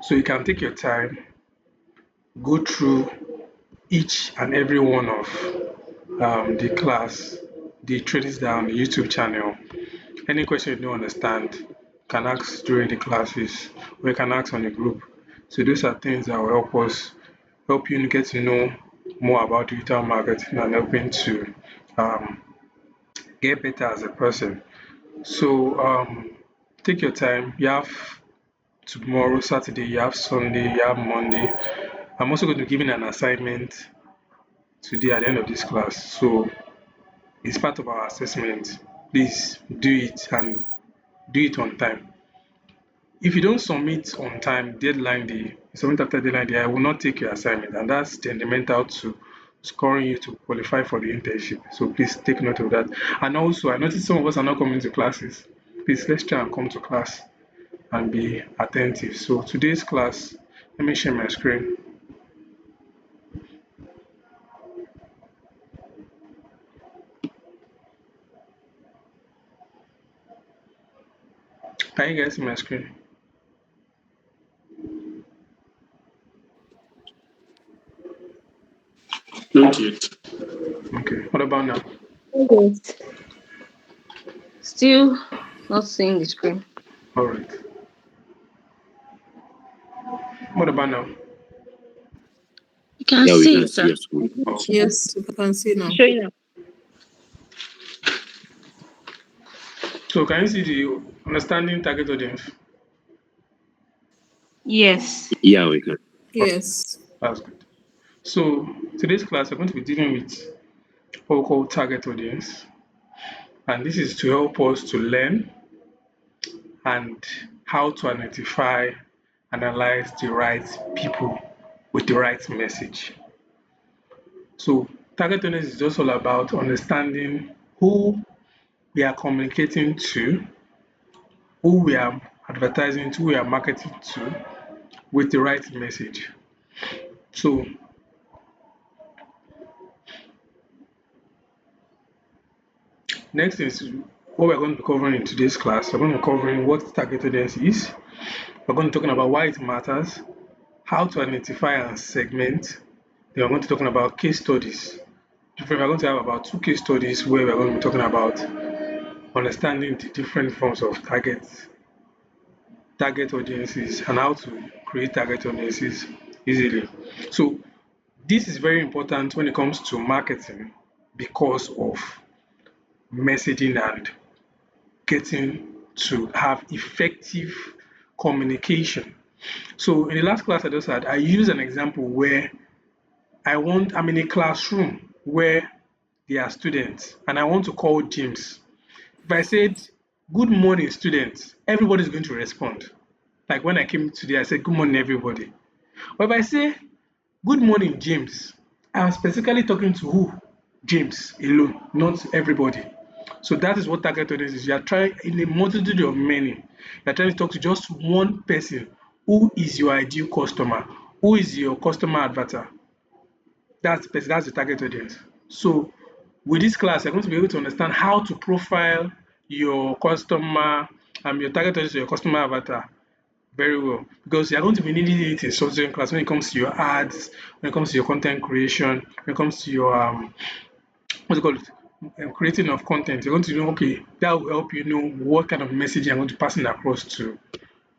So you can take your time, go through each and every one of the class, the trainings down the YouTube channel. Any question you don't understand, can ask during the classes, or you can ask on the group. So those are things that will help you get to know more about digital marketing and helping to um, get better as a person. So take your time. You have tomorrow, Saturday, you have Sunday, you have Monday. I'm also going to give you an assignment today at the end of this class. So it's part of our assessment. Please do it and do it on time. If you don't submit on time, deadline day, submit after deadline day, I will not take your assignment, and that's detrimental to scoring you to qualify for the internship. So please take note of that. And also, I noticed some of us are not coming to classes. Please let's try and come to class and be attentive. So today's class, let me share my screen. Can you guys see my screen? Not yet. Okay. What about now? Yes. Still not seeing the screen. All right. What about now? You can Yeah, we see can it, see sir. your screen. Oh, Yes, we can see now. Showing up. so can you see the understanding target audience? Yes. Yeah, we can. Yes. That's good. So today's class, we're going to be dealing with what we call target audience, and this is to help us to learn and how to identify, analyze the right people with the right message. So target audience is just all about understanding who we are communicating to, who we are advertising to, who we are marketing to with the right message. So next is what we're going to be covering in today's class. We're going to be covering what target audience is. We're going to be talking about why it matters, how to identify and segment. Then we're going to be talking about case studies. We're going to have about 2 case studies where we're going to be talking about understanding the different forms of target audiences and how to create target audiences easily. So this is very important when it comes to marketing because of messaging and getting to have effective communication. So in the last class I just had, I used an example where I'm in a classroom where there are students and I want to call James. If I said, good morning, students, everybody's going to respond. Like when I came today, I said, good morning, everybody. But if I say, good morning, James, I'm specifically talking to who? James alone, not everybody. So that is what target audience is. You are trying in a multitude of many. You are trying to talk to just one person who is your ideal customer, who is your customer avatar. That's the person, that's the target audience. So with this class, you're going to be able to understand how to profile your customer, your target audience, your customer avatar very well because you're going to be needing it in subsequent class when it comes to your ads, when it comes to your content creation, when it comes to your what's it called creating of content. You're going to know okay that will help you know what kind of message you're going to pass across to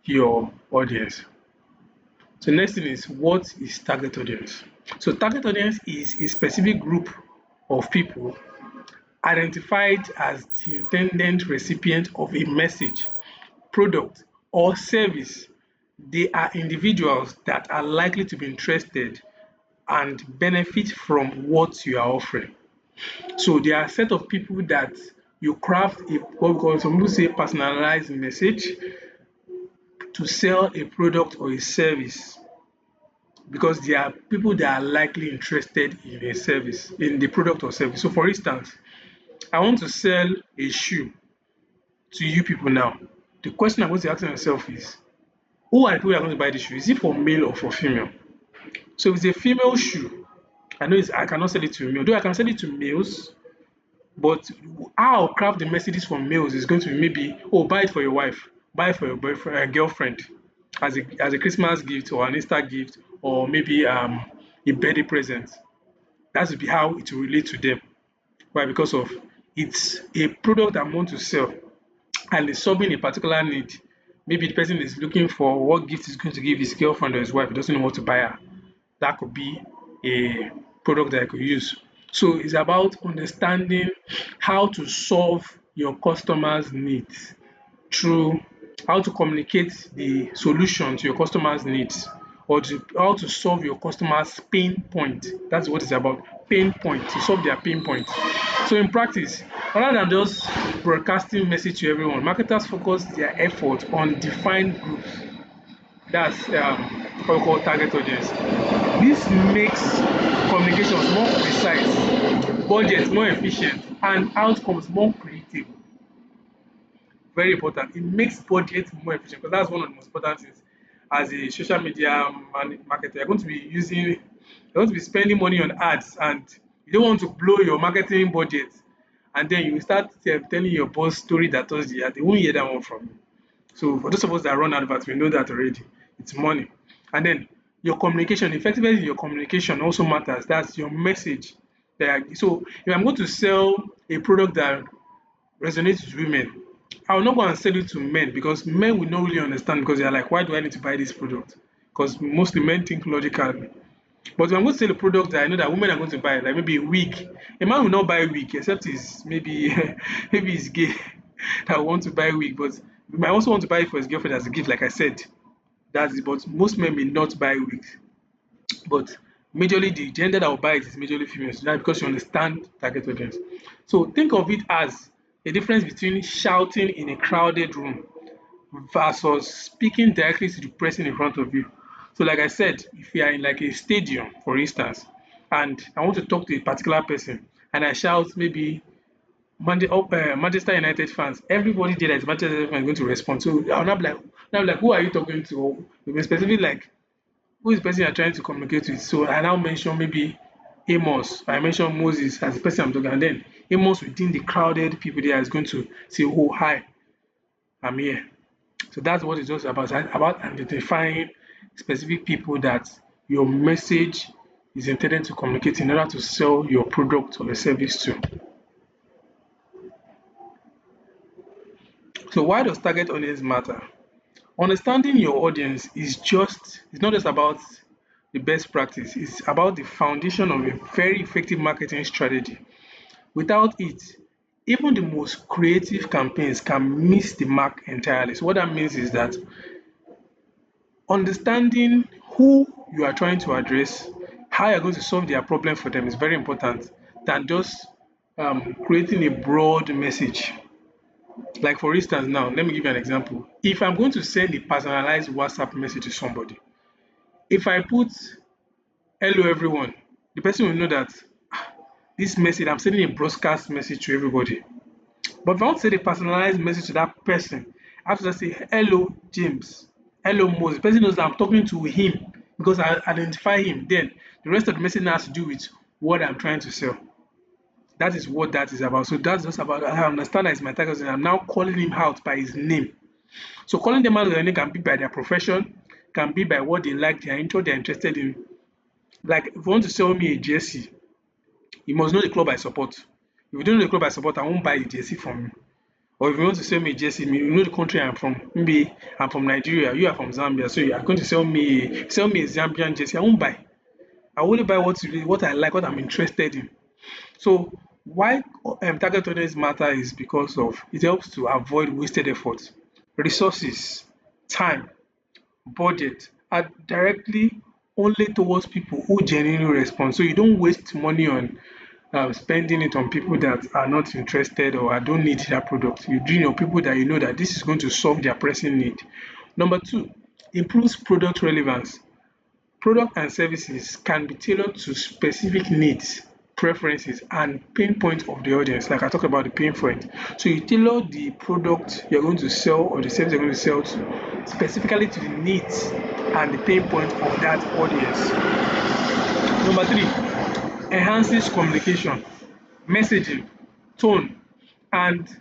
your audience. So next thing is what is target audience? So target audience is a specific group of people identified as the intended recipient of a message, product, or service. They are individuals that are likely to be interested and benefit from what you are offering. So there are a set of people that you craft a what we call some people say personalized message to sell a product or a service because there are people that are likely interested in a service, in the product or service. So for instance, I want to sell a shoe to you people now. The question I'm going to ask myself is, who are the people that are going to buy the shoe? Is it for male or for female? So if it's a female shoe, I cannot sell it to a male. Though I can sell it to males, but how I'll craft the messages for males is going to be maybe, oh, buy it for your wife, buy it for your boyfriend, girlfriend. as a Christmas gift or an Easter gift or maybe a birthday present. That would be how it will relate to them. Why? Because of it's a product I want to sell and it's solving a particular need. Maybe the person is looking for what gift is going to give his girlfriend or his wife, he doesn't know what to buy her. That could be a product that I could use. So it's about understanding how to solve your customers' needs through how to communicate the solution to your customers' needs or how to solve your customers' pain point. That's what it's about. Pain point, to solve their pain point. So in practice, rather than just broadcasting message to everyone, marketers focus their effort on defined groups. That's what we call target audience. This makes communications more precise, budgets more efficient, and outcomes more predictable. Very important. It makes budget more efficient because that's one of the most important things. As a social media marketer, you're going to be spending money on ads, and you don't want to blow your marketing budget, and then you start telling your boss story that Thursday, they won't hear that one from you. So for those of us that run adverts, we know that already. It's money. And then your communication, effectiveness in your communication also matters. That's your message. So if I'm going to sell a product that resonates with women, I will not go and sell it to men because men will not really understand because they're like, why do I need to buy this product? Because mostly men think logically. But if I'm going to sell a product that I know that women are going to buy, like maybe a wig, a man will not buy a wig except he's maybe maybe he's gay that will want to buy a wig, but he might also want to buy it for his girlfriend as a gift, like I said. That's it. But most men may not buy wigs. But majorly the gender that will buy it is majorly females. That's because you understand target audience. So think of it as a difference between shouting in a crowded room versus speaking directly to the person in front of you. So like I said, if you are in like a stadium, for instance, and I want to talk to a particular person and I shout maybe Manchester United fans, everybody there that is Manchester United fan is going to respond. So I'll not be like, who are you talking to? Or maybe specifically like, who is the person you're trying to communicate with? So I now mention maybe Amos, I mention Moses as the person I'm talking, and then Amos within the crowded people there is going to say, oh, hi, I'm here. So that's what it's just about. It's about identifying specific people that your message is intended to communicate in order to sell your product or a service to. So why does target audience matter? Understanding your audience it's not just about the best practice, it's about the foundation of a very effective marketing strategy. Without it, even the most creative campaigns can miss the mark entirely. So what that means is that understanding who you are trying to address, how you're going to solve their problem for them is very important than just creating a broad message. Like for instance, now let me give you an example. If I'm going to send a personalized WhatsApp message to somebody, if I put hello everyone, the person will know that this message, I'm sending a broadcast message to everybody. But if I want to send a personalized message to that person, I have to just say hello James, hello Moses. The person knows that I'm talking to him because I identify him. Then the rest of the message has to do with what I'm trying to sell. That is what that is about. So that's just about I understand that it's my target. I'm now calling him out by his name. So calling them out by their name can be by their profession, can be by what they like, their intro, they're interested in. Like if you want to sell me a jersey, you must know the club I support. If you don't know the club I support, I won't buy a jersey from you. Or if you want to sell me a jersey, you know the country I'm from. Maybe I'm from Nigeria, you are from Zambia, so you are going to sell me a Zambian jersey. I won't buy. I only buy what I like, what I'm interested in. So why target audience matter is because of it helps to avoid wasted effort, resources, time, budget are directly only towards people who genuinely respond. So you don't waste money on spending it on people that are not interested or don't need that product. You do people that you know that this is going to solve their pressing need. Number two, improves product relevance. Product and services can be tailored to specific needs, preferences, and pain points of the audience. Like I talked about the pain point. So you tailor the product you're going to sell or the service you're going to sell to specifically to the needs and the pain point of that audience. Number three, enhances communication, messaging, tone, and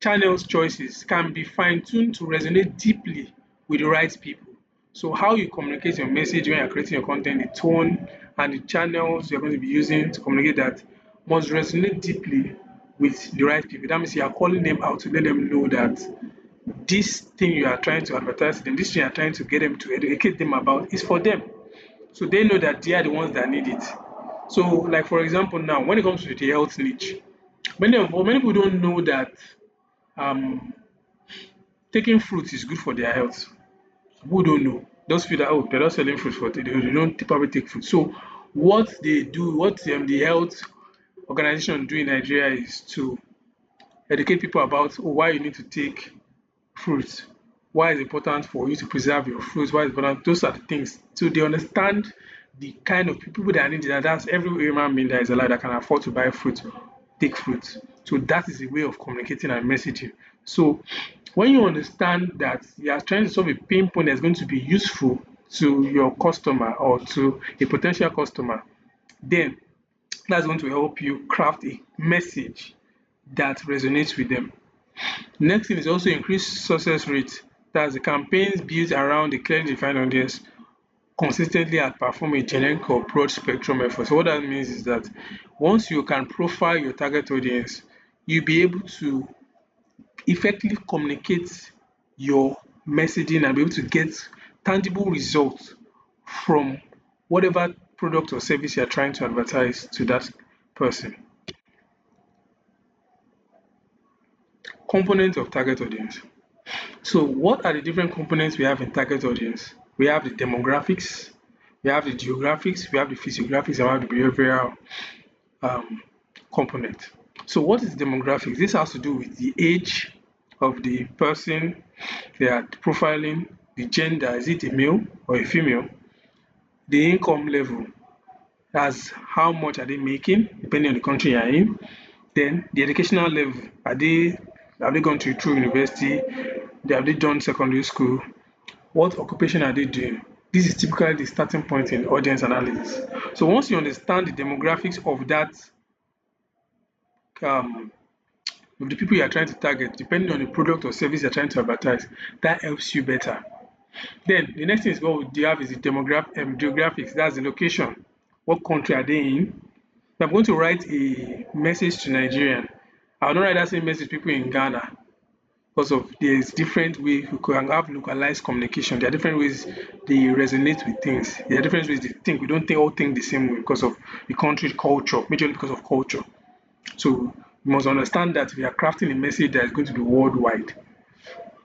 channels choices can be fine-tuned to resonate deeply with the right people. So how you communicate your message when you're creating your content, the tone and the channels you're going to be using to communicate that must resonate deeply with the right people. That means you are calling them out to let them know that this thing you are trying to advertise to them, this thing you are trying to get them to educate them about is for them. So they know that they are the ones that need it. So, like for example, now when it comes to the health niche, many people don't know that um, taking fruits is good for their health. Who don't know? Those feel that oh, they're not selling fruits for they don't probably take fruit. So, what they do, what the health organization do in Nigeria is to educate people about why you need to take fruits, why it's important for you to preserve your fruits, why it's important. Those are the things. So they understand the kind of people that need it. That's every human being that is alive that can afford to buy fruit, take fruit. So that is a way of communicating and messaging. So when you understand that you are trying to solve a pain point that's going to be useful to your customer or to a potential customer, then that's going to help you craft a message that resonates with them. Next thing is also increase success rate. That's the campaigns built around a clearly defined audience consistently outperform a generic or broad spectrum effort. So what that means is that once you can profile your target audience, you'll be able to effectively communicate your messaging and be able to get tangible results from whatever product or service you're trying to advertise to that person. Components of target audience. So what are the different components we have in target audience? We have the demographics, we have the geographics, we have the physiographics, and we have the behavioral um, component. So what is demographics? This has to do with the age of the person they are profiling, the gender, is it a male or a female, the income level, that's how much are they making depending on the country you're in, then the educational level, have they gone to through university, have they done secondary school, what occupation are they doing? This is typically the starting point in audience analysis. So once you understand the demographics of that, um, of the people you are trying to target, depending on the product or service you're trying to advertise, that helps you better. Then the next thing is what we have is the geographics. That's the location. What country are they in? If I'm going to write a message to Nigerian, I will not write that same message to people in Ghana because of there's different ways we can have localized communication. There are different ways they resonate with things. There are different ways they think. We don't think all think the same way because of the country culture, majorly because of culture. So you must understand that we are crafting a message that is going to be worldwide.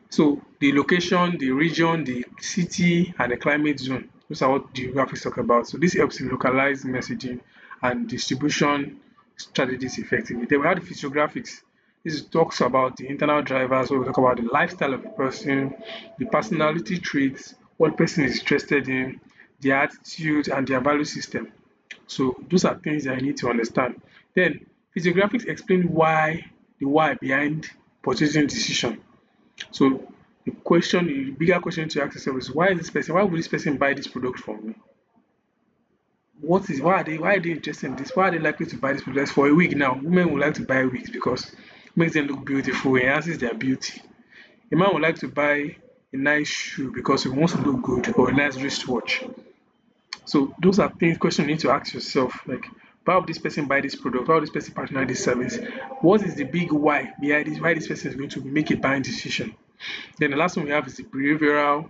So the location, the region, the city, and the climate zone. Those are what geographics talk about. So this helps in localized messaging and distribution strategies effectively. Then we have the physiographics. This talks about the internal drivers. So we talk about the lifestyle of the person, the personality traits, what person is interested in, their attitude, and their value system. So those are things that you need to understand. Then physiographics explain the why behind purchasing decision. So the bigger question to ask yourself is why would this person buy this product from me? Why are they interested in this? Why are they likely to buy this product? For a wig now, women would like to buy wigs because it makes them look beautiful, enhances their beauty. A man would like to buy a nice shoe because he wants to look good or a nice wristwatch. So those are things questions you need to ask yourself. Like, why would this person buy this product? Why would this person partner this service? What is the big why behind this? Why this person is going to make a buying decision? Then the last one we have is the behavioral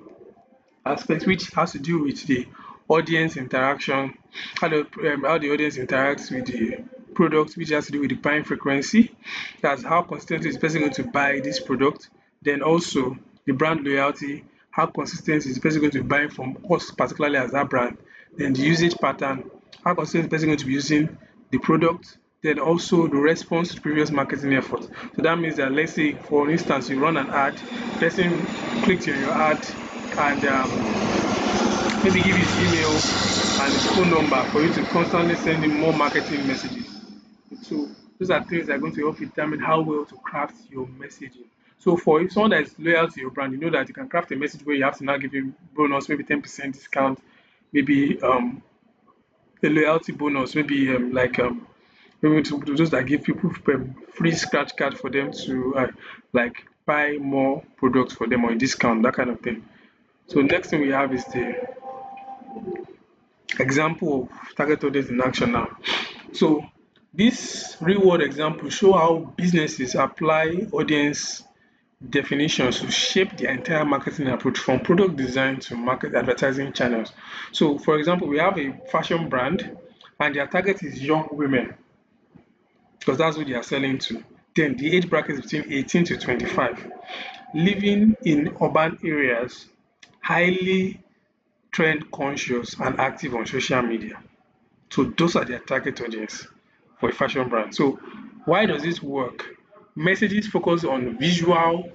aspect, which has to do with the audience interaction, how the audience interacts with the product, which has to do with the buying frequency. That's how consistently is the person going to buy this product. Then also the brand loyalty, how consistent is the person going to be buying from us, particularly as that brand. Then the usage pattern, how consistent is the person going to be using the product. Then also the response to previous marketing efforts. So that means that let's say, for instance, you run an ad, person clicked on your ad and maybe give his email and his phone number for you to constantly send him more marketing messages. So those are things that are going to help you determine how well to craft your messaging. So for if someone that is loyal to your brand, you know that you can craft a message where you have to now give him bonus, maybe 10% discount, maybe a loyalty bonus, maybe maybe to those that give people free scratch card for them to like buy more products for them or a discount, that kind of thing. So next thing we have is the example of target audience in action now. So this real world example show how businesses apply audience definitions to shape their entire marketing approach from product design to market advertising channels. So for example, we have a fashion brand and their target is young women because that's what they are selling to. Then the age bracket is between 18 to 25, living in urban areas, highly trend conscious and active on social media. So those are their target audience for a fashion brand. So why does this work? Messages focus on visual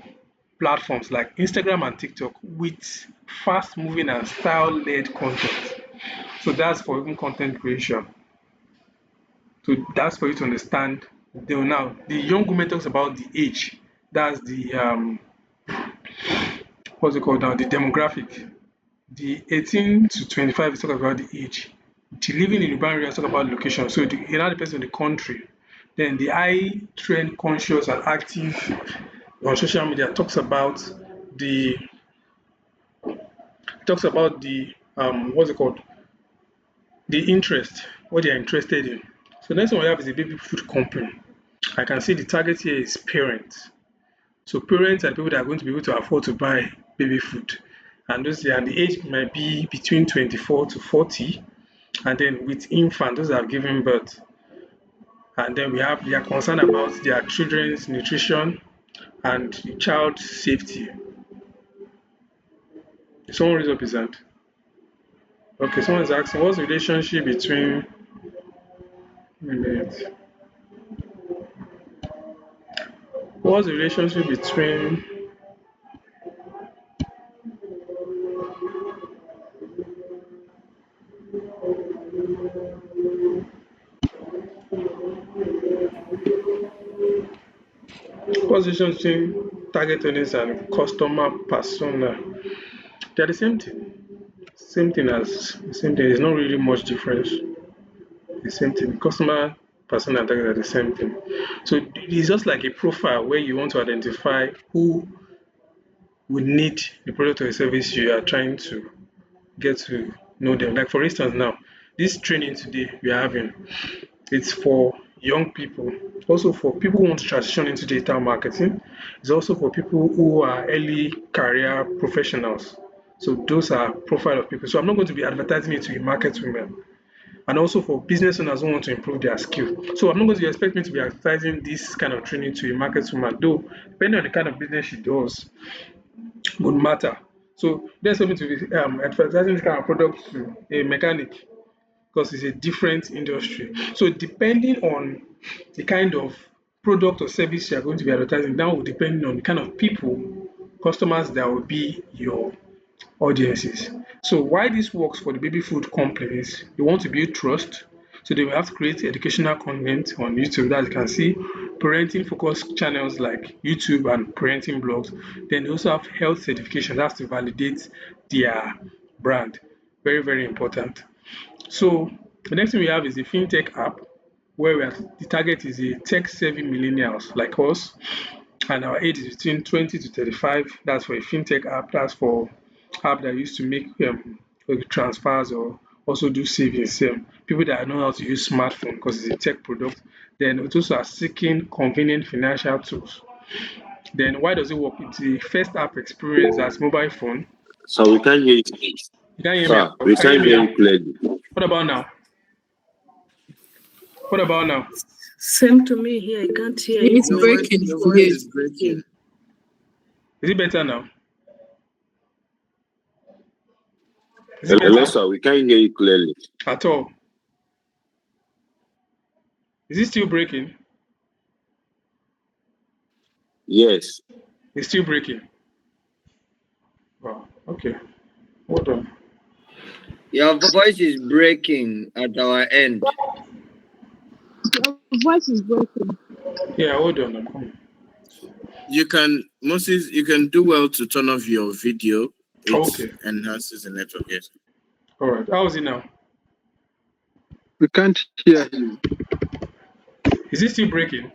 platforms like Instagram and TikTok with fast moving and style led content. So that's for even content creation. So that's for you to understand. Now the young woman talks about the age. That's the what's it called now? The demographic. The 18 to 25 is talking about the age. The living in urban areas talk about location. So the another person in the country. Then the high trend conscious and active on social media the talks about the what's it called? The interest, what they are interested in. So next one we have is a baby food company. I can see the target here is parents. So parents are people that are going to be able to afford to buy baby food. And the age might be between 24 to 40. And then with infant, those that have given birth. And then they are concerned about their children's nutrition and child safety. Someone raise up his hand. Okay, someone is asking what's the relationship between wait a minute. What's the relationship between what's the relationship between target audience and customer persona? They're the same thing. Same thing. There's not really much difference. The same thing. Customer persona and target are the same thing. So it's just like a profile where you want to identify who would need the product or service you are trying to get to know them. Like for instance now, this training today we are having, it's for young people, also for people who want to transition into digital marketing. It's also for people who are early career professionals. So those are profile of people. So I'm not going to be advertising it to a market women. And also for business owners who want to improve their skill. So I'm not going to expect me to be advertising this kind of training to a market woman, though depending on the kind of business she does, would matter. So there's something to be advertising this kind of product to a mechanic because it's a different industry. So depending on the kind of product or service you're going to be advertising, that will depend on the kind of people, customers that will be your audiences. So why this works for the baby food companies, they want to build trust. So they will have to create educational content on YouTube that you can see parenting focused channels like YouTube and parenting blogs. Then they also have health certification that's to validate their brand. Very, very important. So the next thing we have is the fintech app, where the target is a tech-savvy millennials like us, and our age is between 20 to 35. That's for a fintech app. That's for app that used to make transfers or also do savings. People that know how to use smartphone because it's a tech product. Then it also are seeking convenient financial tools. Then why does it work? It's the first app experience as mobile phone. So we can't hear you. You can hear me. Sir, we Can you hear can't me hear now? you clearly. What about now? What about now? Same to me here. I can't hear you. It's Your voice, breaking your for voice you. is breaking. Is it better now? Is it Hello, better sir, we can't hear you clearly. at all? Is it still breaking? Yes. It's still breaking. Wow. Okay. Hold on. Your voice is breaking at our end. Your voice is broken. Yeah, hold on. I'm coming. You can, Moses, you can do well to turn off your video. It Okay. enhances the network. Yes. All right. How is it now? We can't hear him. Is it still breaking?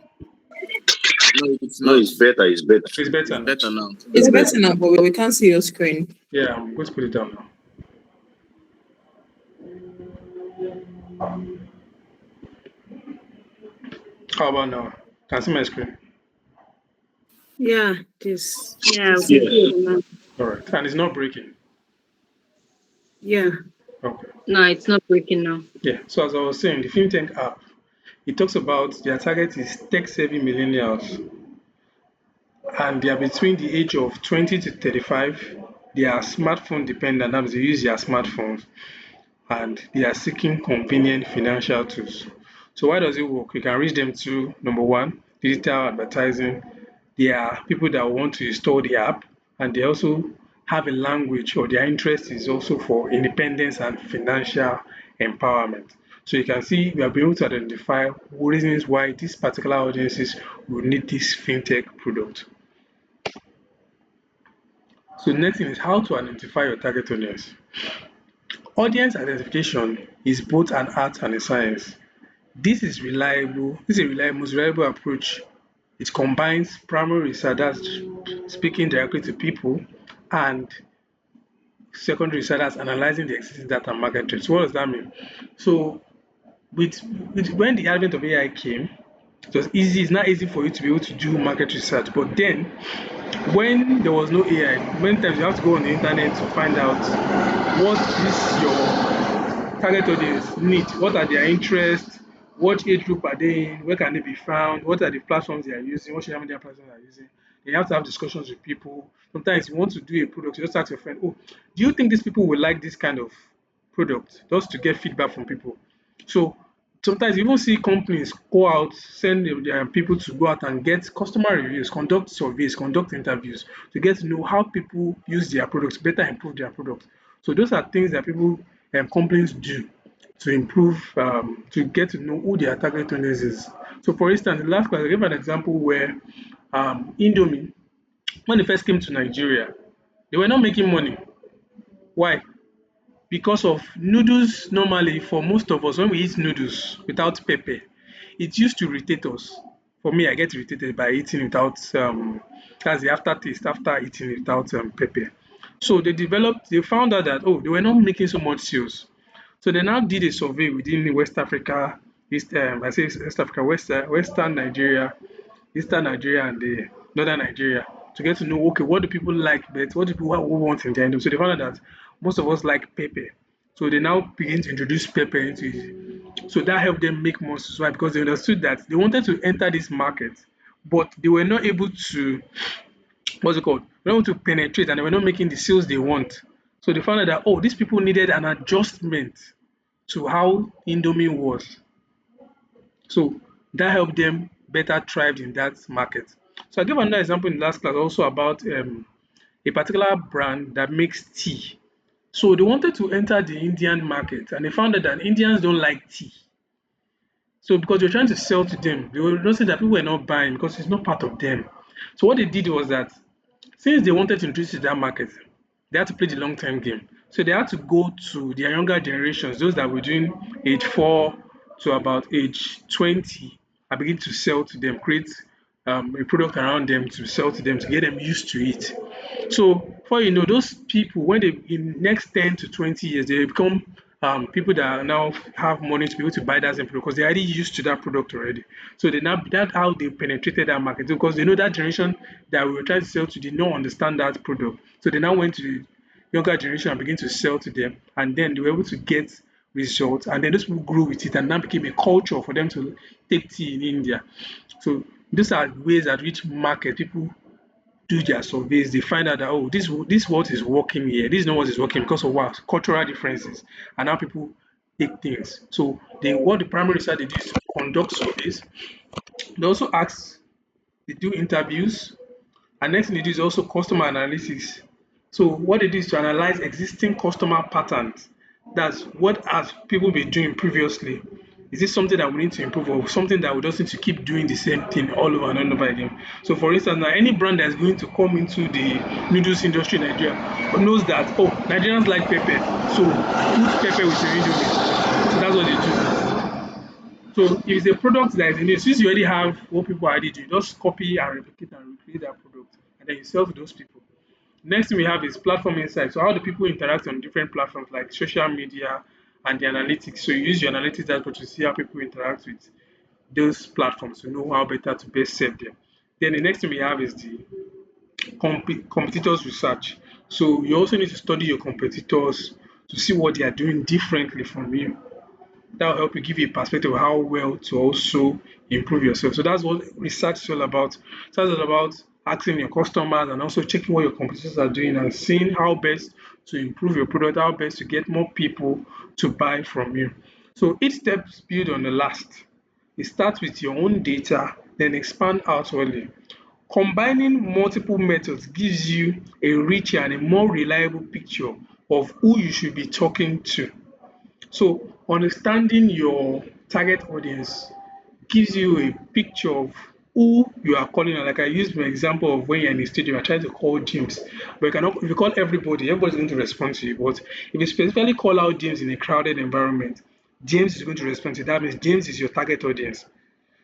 No, it's No, not. it's better. It's better. It's better It's now. better now. It's better now, but we can't see your screen. Yeah, I'm going to put it down now. How about now? Can I see my screen? Yeah, this. Yeah, we Yeah. can see it now. All right. And it's not breaking. Yeah. Okay. No, it's not breaking now. Yeah. So as I was saying, the FinTech app, it talks about their target is tech-savvy millennials, and they are between the age of 20 to 35. They are smartphone dependent. That means they use their smartphones, and they are seeking convenient financial tools. So why does it work? You can reach them through number one, digital advertising. They are people that want to install the app, and they also have a language, or their interest is also for independence and financial empowerment. So you can see we have been able to identify reasons why these particular audiences will need this fintech product. So the next thing is how to identify your target audience. Audience identification is both an art and a science. This is reliable. This is a reliable, most reliable approach. It combines primary research, that's speaking directly to people, and secondary research, that's analyzing the existing data and market trends. So what does that mean? So with when the advent of AI came, it was easy. It's not easy for you to be able to do market research. But then, when there was no AI, many times you have to go on the internet to find out what this your target audience need, what are their interests, what age group are they in, where can they be found, what are the platforms they are using, what social media platforms they are using. Then you have to have discussions with people. Sometimes you want to do a product, you just ask your friend, oh, do you think these people will like this kind of product? Just to get feedback from people. So sometimes you even see companies go out, send their people to go out and get customer reviews, conduct surveys, conduct interviews to get to know how people use their products, better improve their products. So those are things that people and companies do to improve, to get to know who their target audience is. So for instance, the last class I gave an example where Indomie, when they first came to Nigeria, they were not making money. Why? Because of noodles. Normally, for most of us, when we eat noodles without pepper, it used to irritate us. For me, I get irritated by eating without that's the aftertaste after eating without pepper. So they found out that, oh, they were not making so much sales. So they now did a survey within West Africa, I say West Africa, Western Nigeria, Eastern Nigeria, and the Northern Nigeria, to get to know, okay, what do people like best, what do people who want in their item. So they found out that most of us like pepper. So they now begin to introduce pepper into it. So that helped them make more sales. Why? Because they understood that they wanted to enter this market, but they were not able to, what's it called? They were not able to penetrate, and they were not making the sales they want. So they found out that, oh, these people needed an adjustment to how Indomie was. So that helped them better thrive in that market. So I gave another example in the last class also about a particular brand that makes tea. So they wanted to enter the Indian market, and they found out that Indians don't like tea. So because they're trying to sell to them, they were noticing that people were not buying because it's not part of them. So what they did was that since they wanted to introduce to that market, they had to play the long term game. So they had to go to their younger generations, those that were doing age 4 to about age 20, and begin to sell to them, create a product around them to sell to them to get them used to it. So before you know, those people, when they in next 10 to 20 years, they become people that now have money to be able to buy that same product because they're already used to that product already. So they now that's how they penetrated that market because they know that generation that we were trying to sell to did not understand that product. So they now went to the younger generation and begin to sell to them, and then they were able to get results, and then those people grew with it and now became a culture for them to take tea in India. So these are ways at which market people do their surveys. They find out that, oh, this what is working here, this is not what is working because of what cultural differences, and how people take things. So they what the primary research they do is to conduct surveys. They also ask, they do interviews, and next thing they do is also customer analysis. So what they do is to analyze existing customer patterns. That's what has people been doing previously. Is this something that we need to improve, or something that we just need to keep doing the same thing all over and over again? So for instance, now any brand that's going to come into the noodles industry in Nigeria knows that, oh, Nigerians like pepper, so put pepper with your indomie. So that's what they do. So if it's a product that is in it, since you already have what people already do, just copy and replicate and recreate that product, and then you sell to those people. Next thing we have is platform insights. So how do people interact on different platforms like social media and the analytics? So you use your analytics data to see how people interact with those platforms to know how better to best serve them. Then the next thing we have is the competitors research. So you also need to study your competitors to see what they are doing differently from you. That will help you give you a perspective of how well to also improve yourself. So that's what research is all about. So that's all about asking your customers and also checking what your competitors are doing and seeing how best to improve your product, how best to get more people to buy from you. So each step is built on the last. It starts with your own data, then expand outwardly. Combining multiple methods gives you a richer and a more reliable picture of who you should be talking to. So understanding your target audience gives you a picture of who you are calling on. Like I used my example of when you're in a stadium, I try to call James, but you cannot, if you call everybody, everybody's going to respond to you. But if you specifically call out James in a crowded environment, James is going to respond to you. That means James is your target audience.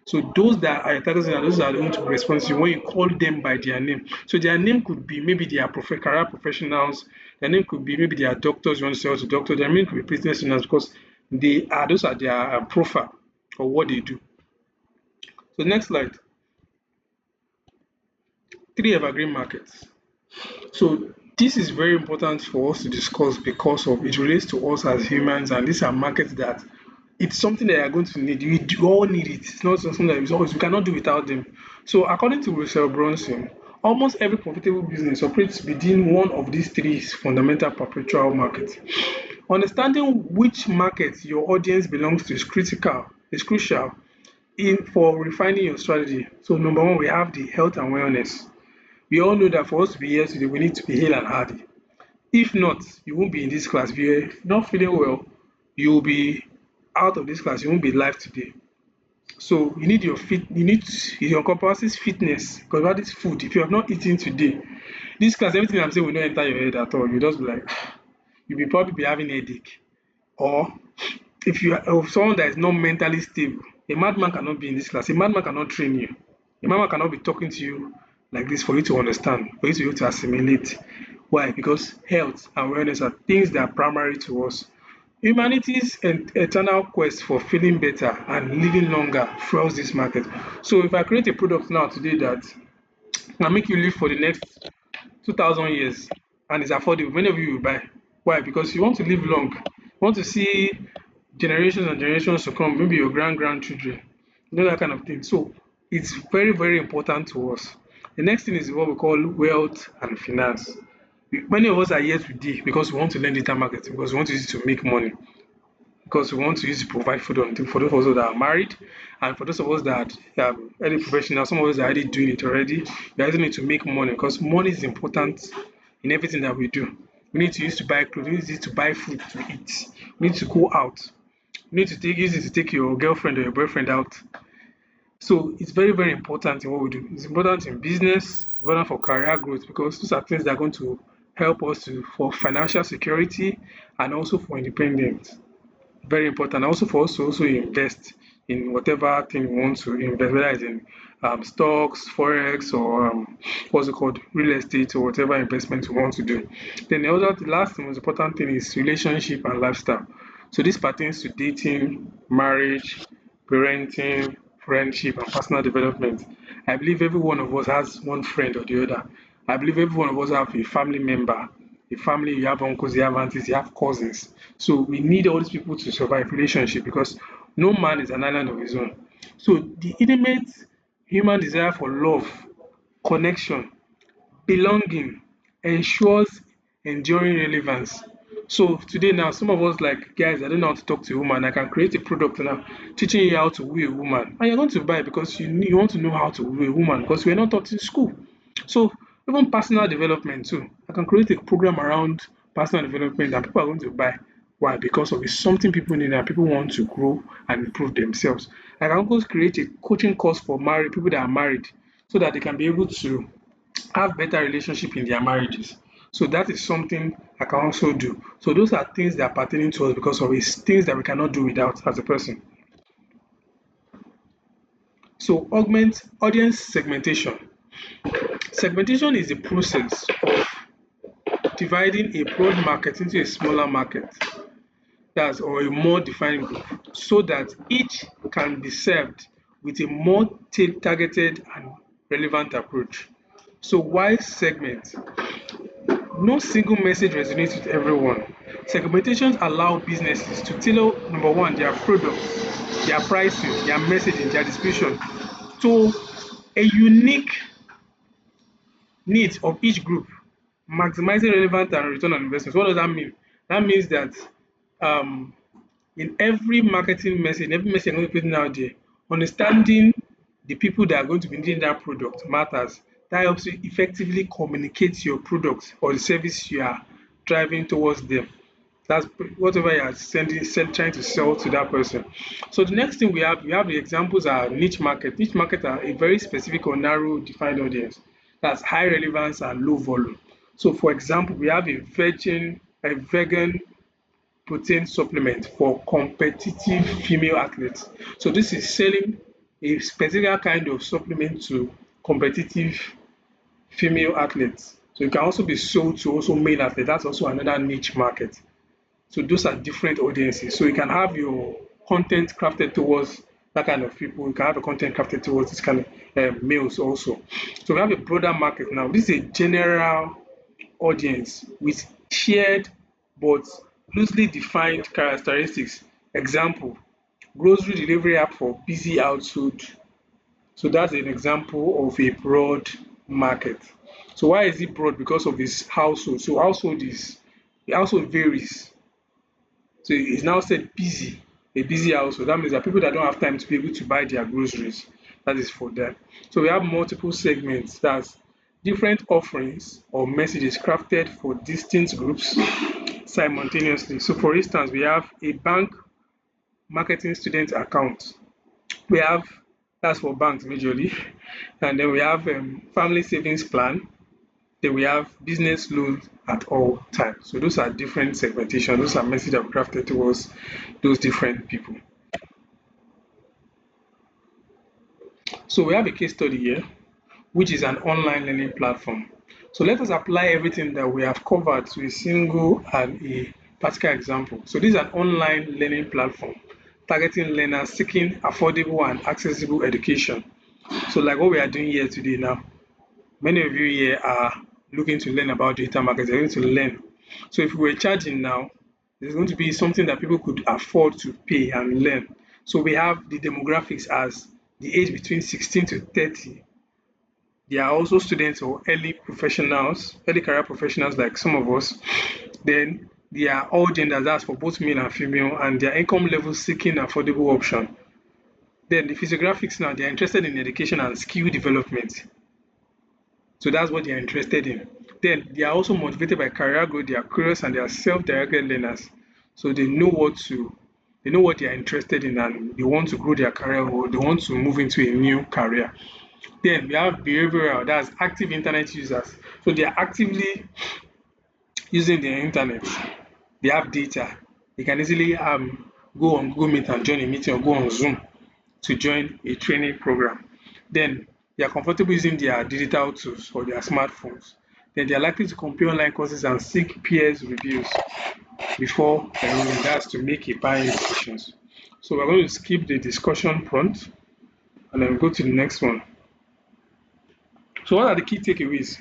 So those that are your target audience, those are going to respond to you when you call them by their name. So their name could be maybe they are career professionals. Their name could be maybe they are doctors. You want to sell to doctors. Their name could be business owners because they are those are their profile or what they do. So next slide, three evergreen markets. So this is very important for us to discuss because of it relates to us as humans, and these are markets that it's something that you are going to need. We do all need it. It's not something that is always we cannot do without them. So according to Russell Brunson, almost every profitable business operates within one of these three fundamental perpetual markets. Understanding which market your audience belongs to is critical, is crucial in for refining your strategy. So number one, we have the health and wellness. We all know that for us to be here today, we need to be hale and hearty. If not, you won't be in this class. If you're not feeling well, you will be out of this class. You won't be live today. So you need your fit. You need your encompasses fitness because what is food? If you have not eaten today, this class, everything I'm saying will not enter your head at all. You just be like, you'll be probably be having a headache. Or if you are of someone that is not mentally stable, a madman cannot be in this class. A madman cannot train you. A madman cannot be talking to you like this for you to understand, for you to be able to assimilate. Why? Because health and wellness are things that are primary to us. Humanity's eternal quest for feeling better and living longer fuels this market. So if I create a product now today that can make you live for the next 2,000 years and it's affordable, many of you will buy. Why? Because you want to live long. You want to see generations and generations to come, maybe your grandchildren, that kind of thing. So it's very, very important to us. The next thing is what we call wealth and finance. Many of us are here today because we want to learn data marketing, because we want to use it to make money, because we want to use it to provide food on for those of us that are married, and for those of us that are early professionals, some of us are already doing it already. We also need to make money because money is important in everything that we do. We need to use to buy clothes, we need to buy food to eat, we need to go out, we need to use it to take your girlfriend or your boyfriend out. So it's very, very important in what we do. It's important in business, important for career growth because those are things that are going to help us to for financial security and also for independence. Very important. Also for us to also invest in whatever thing we want to invest, whether it's in stocks, forex, or what's it called, real estate, or whatever investment we want to do. Then the last most important thing is relationship and lifestyle. So this pertains to dating, marriage, parenting, friendship, and personal development. I believe every one of us has one friend or the other. I believe every one of us have a family member. A family, you have uncles, you have aunties, you have cousins. So we need all these people to survive relationship because no man is an island of his own. So the intimate human desire for love, connection, belonging ensures enduring relevance. So today now, some of us like guys, I don't know how to talk to a woman. I can create a product now teaching you how to woo a woman, and you're going to buy it because you want to know how to woo a woman because we're not taught in school. So even personal development too, I can create a program around personal development and people are going to buy. Why? Because of it's something people need and people want to grow and improve themselves. I can also create a coaching course for married people that are married so that they can be able to have better relationship in their marriages. So that is something I can also do. So those are things that are pertaining to us because of it's things that we cannot do without as a person. So augment audience segmentation. Segmentation is the process of dividing a broad market into a smaller market, that's or a more defined group, so that each can be served with a more targeted and relevant approach. So why segment? No single message resonates with everyone. Segmentations allow businesses to tailor number one their products, their pricing, their messaging, their distribution to a unique needs of each group, maximizing relevant and return on investment. What does that mean? That means that um, in every marketing message, in every message you're going to put out there, understanding the people that are going to be needing that product matters. That helps you effectively communicate your product or the service you are driving towards them. That's whatever you are trying to sell to that person. So the next thing we have the examples are niche market. Niche market are a very specific or narrow defined audience. That's high relevance and low volume. So for example, we have a vegan protein supplement for competitive female athletes. So this is selling a specific kind of supplement to competitive female athletes. So it can also be sold to also male athletes. That's also another niche market. So those are different audiences. So you can have your content crafted towards that kind of people. You can have a content crafted towards this kind of males also. So we have a broader market now. This is a general audience with shared but loosely defined characteristics. Example, grocery delivery app for busy household. So that's an example of a broad market. So why is it broad? Because of this household. So the household varies. So it's now said busy, a busy household. That means that people that don't have time to be able to buy their groceries, that is for them. So we have multiple segments, that's different offerings or messages crafted for distinct groups simultaneously. So for instance, we have a bank marketing student account. We have that's for banks majorly, and then we have family savings plan. Then we have business loans at all times. So those are different segmentation. Those are messages that we crafted towards those different people. So we have a case study here, which is an online learning platform. So let us apply everything that we have covered to a single and a practical example. So this is an online learning platform targeting learners seeking affordable and accessible education. So like what we are doing here today now, many of you here are looking to learn about digital marketing, you're going to learn. So if we were charging now, it's going to be something that people could afford to pay and learn. So we have the demographics as the age between 16 to 30. There are also students or early professionals, early career professionals like some of us. Then they are all genders, that's for both male and female, and their income level seeking affordable option. Then the physiographics now, they are interested in education and skill development. So that's what they are interested in. Then they are also motivated by career growth, they are curious and they are self-directed learners. So they know what they are interested in and they want to grow their career or they want to move into a new career. Then we have behavioral, that's active internet users. So they are actively using the internet. They have data. They can easily go on Google Meet and join a meeting or go on Zoom to join a training program. Then they are comfortable using their digital tools or their smartphones. Then they are likely to compare online courses and seek peers reviews before enrolling. That's to make a buying decisions. So we're going to skip the discussion front and then go to the next one. So what are the key takeaways?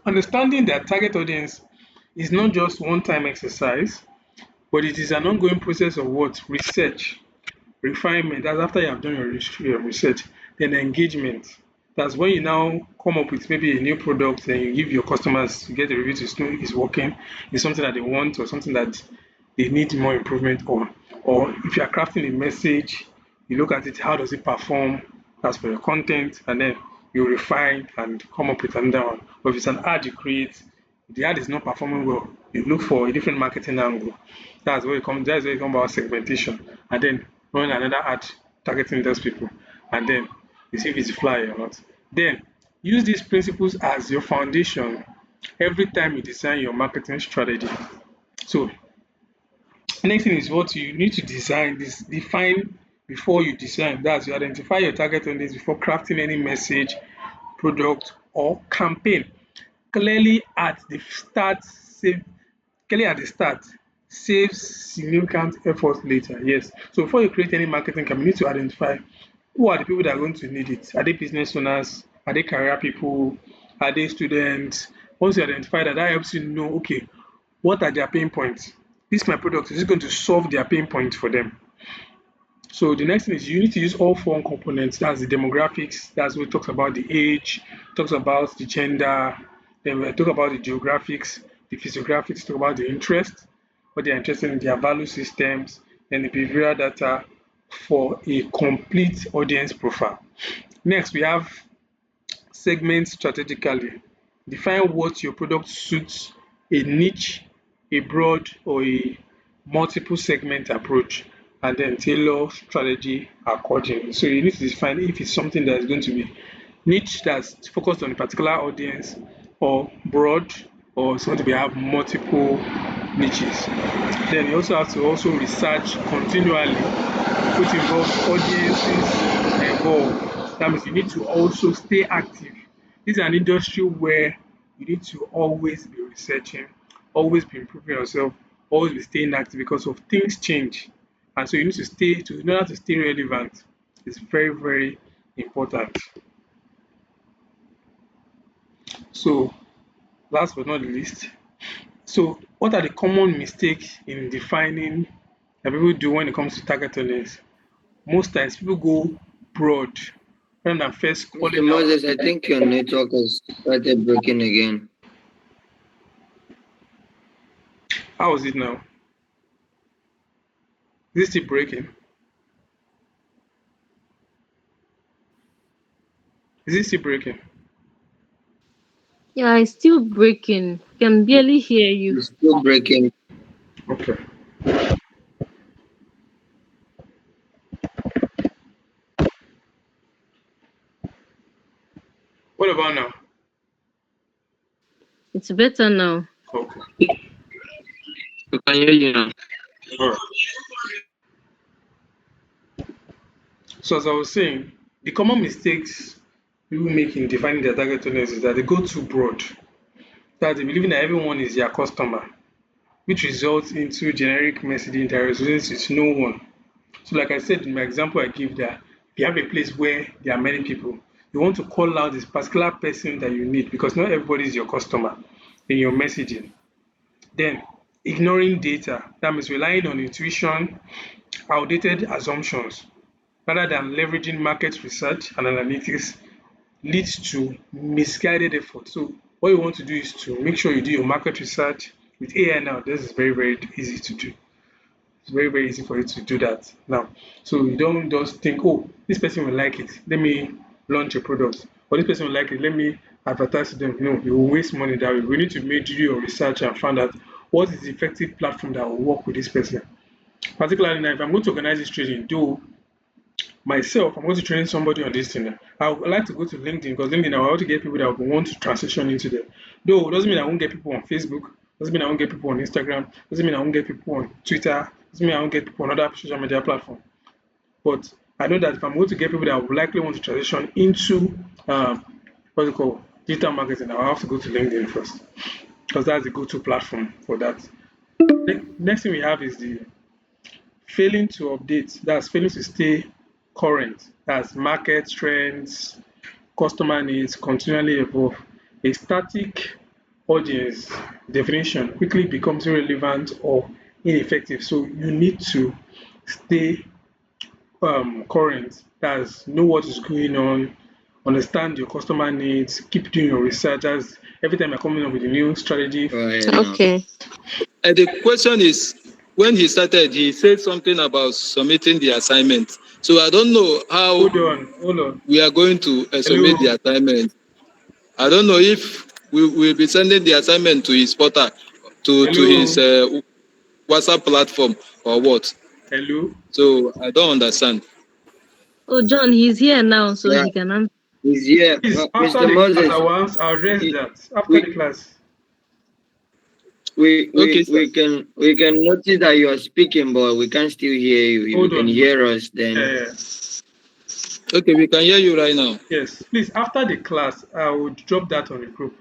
Understanding their target audience is not just one-time exercise, but it is an ongoing process of what? Research, refinement. That's after you have done your research. Then engagement. That's when you now come up with maybe a new product and you give your customers to get a review to know if it's working, it's something that they want or something that they need more improvement on. Or if you are crafting a message, you look at it, how does it perform? That's for your content, and then you refine and come up with another one. Or if it's an ad you create, the ad is not performing well, you look for a different marketing angle. That's where it comes about segmentation. And then run another ad targeting those people. And then you see if it's fly or not. Then use these principles as your foundation every time you design your marketing strategy. So next thing is what you need to define before you design. That's you identify your target audience before crafting any message, product, or campaign. Clearly at the start, save clearly at the start saves significant effort later. Yes. So before you create any marketing campaign, you need to identify who are the people that are going to need it. Are they business owners? Are they career people? Are they students? Once you identify that, that helps you know, okay, what are their pain points? This my product, is it going to solve their pain points for them? So the next thing is you need to use all four components. That's the demographics. That's what talks about the age, talks about the gender. Then we talk about the geographics, the physiographics, talk about the interest, what they're interested in, their value systems, and the behavioral data for a complete audience profile. Next, we have segment strategically. Define what your product suits a niche, a broad, or a multiple segment approach, and then tailor strategy accordingly. So you need to define if it's something that is going to be niche that's focused on a particular audience, or broad, or it's going to be have multiple niches. Then you also have to also research continually, which involves audiences involved. That means you need to also stay active. This is an industry where you need to always be researching, always be improving yourself, always be staying active because of things change. And so you need to stay to in order to stay relevant. It's very, very important. So last but not the least, so what are the common mistakes in defining that people do when it comes to target audience? Most times people go broad rather than first Mr. calling out. Moses, I think your network has started breaking again. How is it now? Is it still breaking? Is it still breaking? Yeah, it's still breaking. Can barely hear you. It's still breaking. Okay. What about now? It's better now. Okay. We can hear you now. All right. So as I was saying, the common mistakes people make in defining their target audience is that they go too broad. That they believe that everyone is their customer, which results into generic messaging that resonates with no one. So like I said in my example I give that if you have a place where there are many people, you want to call out this particular person that you need because not everybody is your customer in your messaging. Then ignoring data, that means relying on intuition, outdated assumptions, rather than leveraging market research and analytics leads to misguided effort. So what you want to do is to make sure you do your market research. With AI now, this is very, very easy to do. It's very, very easy for you to do that now. So you don't just think, oh, this person will like it. Let me launch a product. Or this person will like it. Let me advertise to them. No, you will waste money that way. We need to make do your research and find out what is the effective platform that will work with this person. Particularly now, if I'm going to organize this trading, though myself, I'm going to train somebody on this thing. I would like to go to LinkedIn because LinkedIn, I want to get people that will want to transition into them. Though it doesn't mean I won't get people on Facebook, doesn't mean I won't get people on Instagram, doesn't mean I won't get people on Twitter, doesn't mean I won't get people on other social media platforms. But I know that if I'm going to get people that will likely want to transition into what's it called digital marketing, I'll have to go to LinkedIn first because that's the go-to platform for that. Next thing we have is the failing to update, that's failing to stay current, that's market trends, customer needs continually evolve. A static audience definition quickly becomes irrelevant or ineffective. So you need to stay current, that's know what is going on, understand your customer needs, keep doing your research. As every time you're coming up with a new strategy. Go ahead now. Okay. And the question is, when he started, he said something about submitting the assignment. So I don't know how Hold on. we are going to Hello, submit the assignment. I don't know if we will be sending the assignment to his portal, to his hello, WhatsApp platform or what. hello. So I don't understand. Oh, John, he's here now, so Yeah, he can answer. he's here. Please, after Mr. the class, I Moses, will address we, that. After we the class. Okay, sir. we can notice that you are speaking, but we can still hear you. If you Hold can on. hear us, then Okay, we can hear you right now. Yes, please, after the class, I would drop that on the group.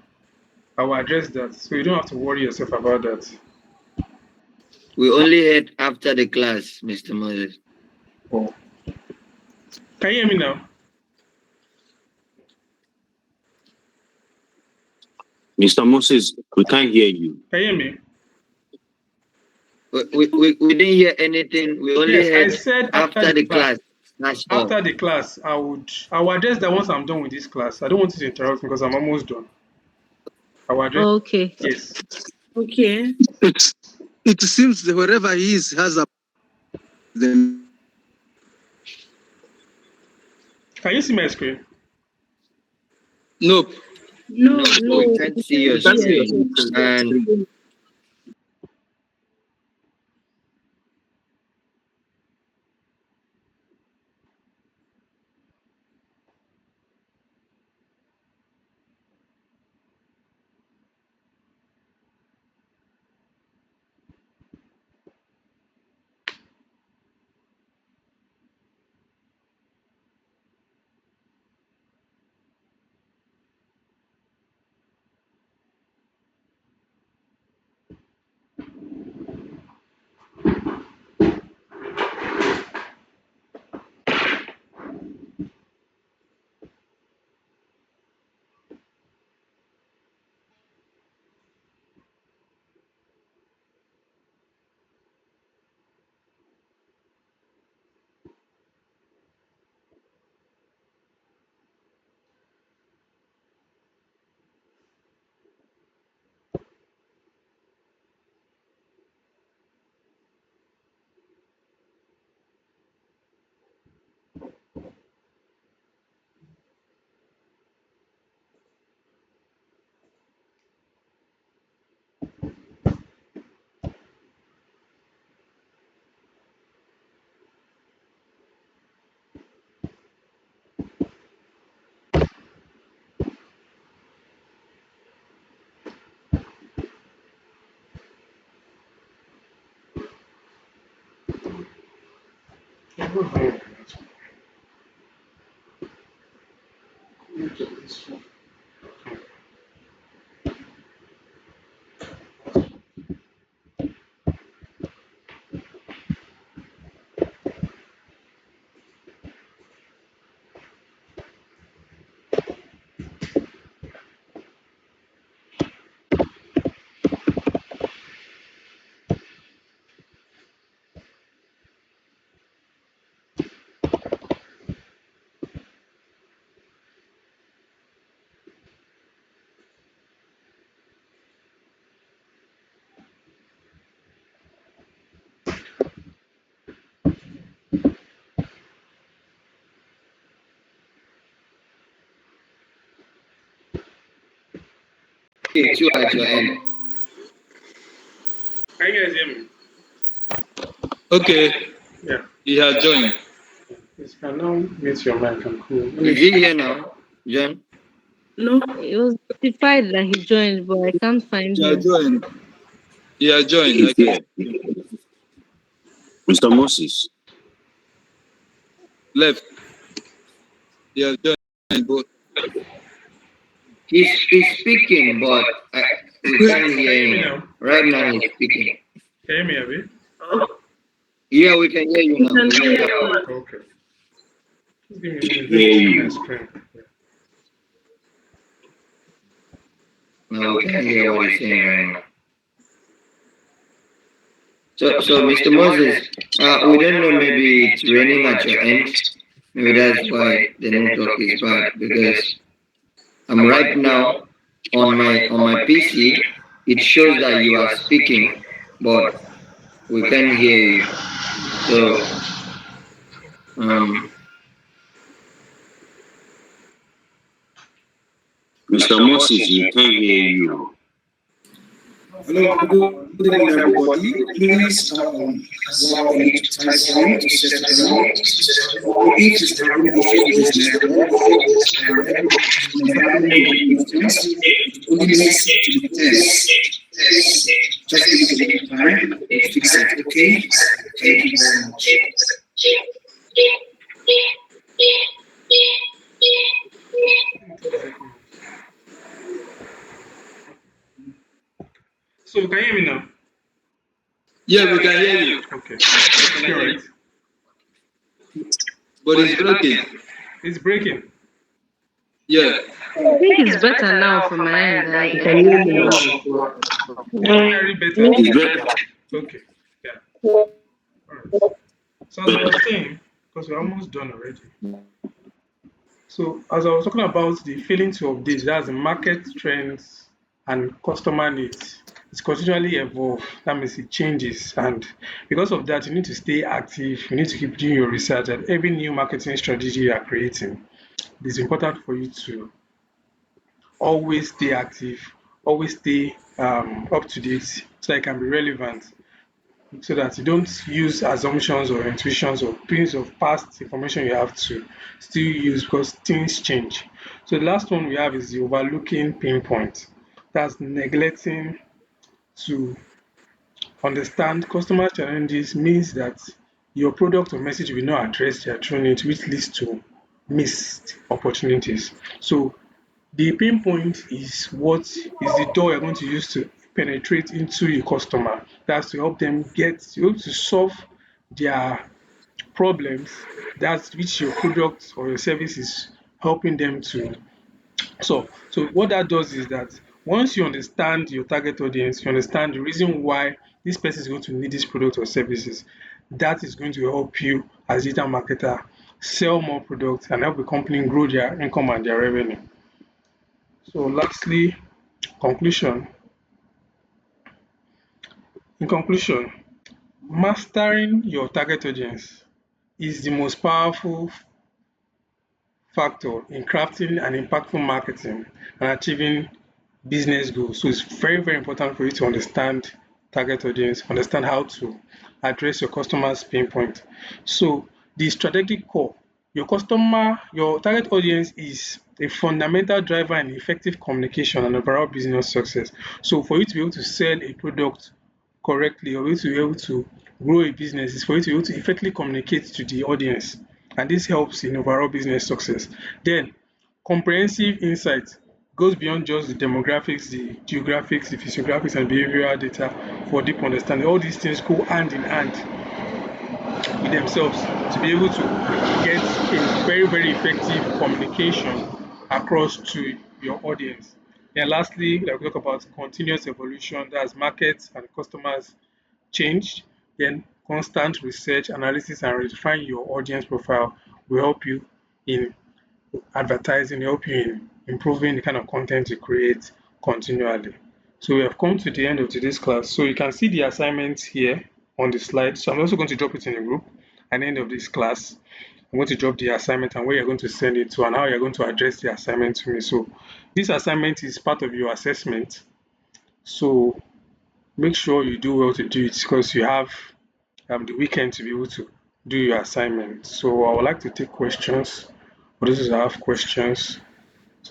I will address that, so you don't have to worry yourself about that. we only heard after the class, Mr. Moses. Oh. Can you hear me now? Mr. Moses, we can't hear you. Can you hear me? We didn't hear anything. We only Yes, I heard said after the class. That's all. After the class, I will address that once I'm done with this class. I don't want you to interrupt me because I'm almost done. I will address. Okay. Yes. Okay. It seems that wherever he is has a. Then Can you see my screen? nope. No, We can't see your Can't see screen. And it's you at your end. Can you guys hear me? Okay, Yeah. he has joined. Yes, can now mute your mic and cool. Is he here now, John? no. It was notified that he joined, but I can't find He has him. joined. He has joined. He's here. Mr. Moses. Left. He has joined. But He's speaking, but we can't hear him. Right now he's speaking. Can you hear me, Abby? Yeah, we can hear you We now. can hear you. Okay. Just give me a minute. Hear Let me you. see my screen. No, we can hear what he's saying right now. So Mr. Moses, we don't know, maybe it's raining at your end. Maybe that's why the network is bad, because I'm right now on my PC. It shows that you are speaking, but we can't hear you. So Mr. Moses, we can't hear you. Hello, good evening, everybody. Please allow me to test on to set it down. If it's having issues with this network, only makes it to the test. Yes. Just give it a little time. We'll fix it. Okay. Thank you very much. So can you hear me now? Yeah, we can hear you, Okay. Can you hear it? but it's breaking. It's breaking. Yeah. I think it's better now from my end. I Can can you hear hear you. me now? Very better. It's better. Okay. Yeah. All right. So as I was saying, because we're almost done already. So as I was talking about the failing to update, that's the market trends and customer needs. It's continually evolve. That means it changes, and because of that, you need to stay active. You need to keep doing your research. And every new marketing strategy you are creating, it's important for you to always stay active, always stay up to date, so that it can be relevant. So that you don't use assumptions or intuitions or pieces of past information you have to still use because things change. So the last one we have is the overlooking pinpoint. That's neglecting to understand customer challenges means that your product or message will not address their true needs, which leads to missed opportunities. So the pinpoint is what is the door you're going to use to penetrate into your customer. That's to help them to solve their problems. That's which your product or your service is helping them to solve. So what that does is that once you understand your target audience, you understand the reason why this person is going to need this product or services, that is going to help you as a digital marketer sell more products and help the company grow their income and their revenue. So lastly, conclusion. In conclusion, mastering your target audience is the most powerful factor in crafting an impactful marketing and achieving business goals. So it's very, very important for you to understand target audience, understand how to address your customers' pain point. So the strategic core, your target audience is a fundamental driver in effective communication and overall business success. So for you to be able to sell a product correctly or you to be able to grow a business is for you to be able to effectively communicate to the audience, and this helps in overall business success. Then comprehensive insight goes beyond just the demographics, the geographics, the physiographics and behavioral data for deep understanding. All these things go hand in hand with themselves to be able to get a very, very effective communication across to your audience. And lastly, like we talk about continuous evolution, that's markets and customers change, then constant research, analysis, and redefine your audience profile will help you in advertising, help you in improving the kind of content you create continually. So we have come to the end of today's class. So you can see the assignments here on the slide. So I'm also going to drop it in the group at the end of this class. I'm going to drop the assignment and where you're going to send it to and how you're going to address the assignment to me. So this assignment is part of your assessment. So make sure you do well to do it because you have the weekend to be able to do your assignment. So I would like to take questions. For those who have questions